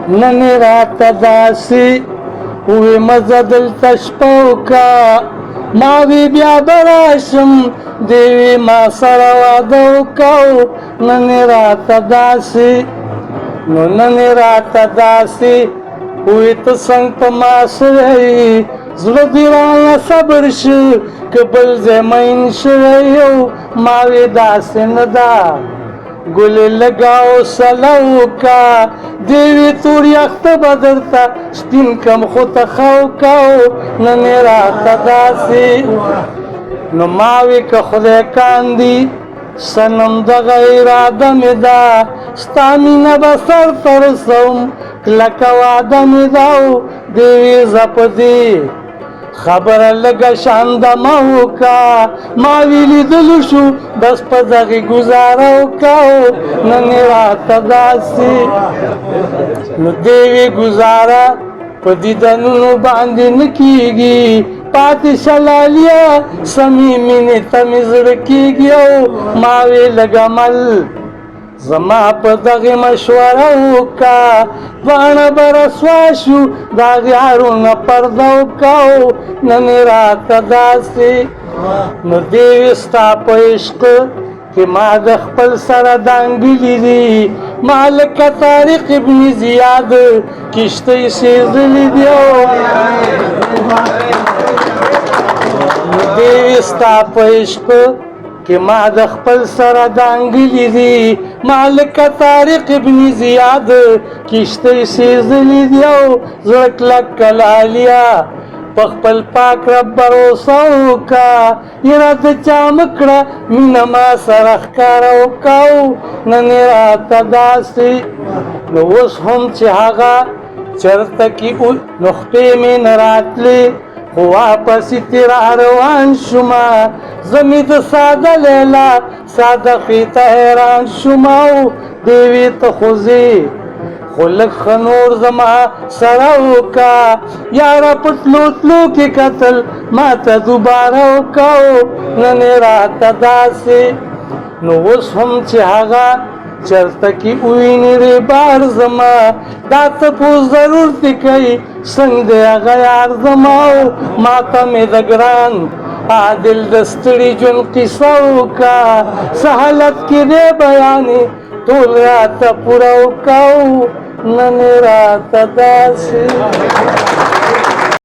نن راته داسې وې مزه دلته شپه وکړه ما وی بیا به راشم دی وی ما سره واده وکړو نن راته داسې نو نن راته داسې وې ته څنګ په ما سوی زړه دې رانه صبر شه که بل ځای مین شوی یو ما وی داسې نه ده ګلې لګاو سله وکړه دیوی تور یخته به درته سپین کم خو ته ښه وکړو نن یې راته داسې نو ما وی که خدای کاندي صنم دغه اراده مې ده ستا مینه به سر ته رسوم کلکه واده مې ده دیوی زه په دې خبره لګه شانده مه وکړه ما وی لیدلو شو بس په دغې ګزاره وکړو نن یې راته داسې نو دې وی ګزاره په دیدنونو باندې نه کېږي پاتې شلالیا سمې مینې ته مې زړه کېږي او ما وی لږ عمل زما په دغې مشوره وکړه دواړه به رسوا شو د هغې هرونه پرده وکړو نن یې راته داسې نو دې وي ستا په عشق کې ما د خپل سره دانګلي دي ما لکه طارق ابن زیاد کشتۍ سېزلي دي نو دې وي ستا په عشق که ما د خپل سره دانګلي دي ما لکه طارق ابن زیاد کشتۍ سېزلي دي او زړه کلک کلالیا په خپل پاک رب بروسه وکړه یره د چا مه کړه مینه ما سره ښکاره وکړو نن یې راته داسې نو اوس هم چې هغه چرته کې نقطې مې نه راتلې خو واپسې تېره روان شومه زه مې د ساده لیلا ساده خې ته حیران شومه او دیوې ته خو ځې خو لږ ښه نور زما سره وکړه یاره په تلو تلو کې کتل ما ته دوباره وکړو نن یې راته داسې نو اوس هم چې هغه چرته کې وویني ریبار زما دا تپوس ضرور دې کوي څنګه دی هغه یار زما او ما ته مې د ګران عادل د ستړي ژوند قصه وکړه څه حالت کې دی بیانې ټول راته پوره وکړو نن یې راته داسې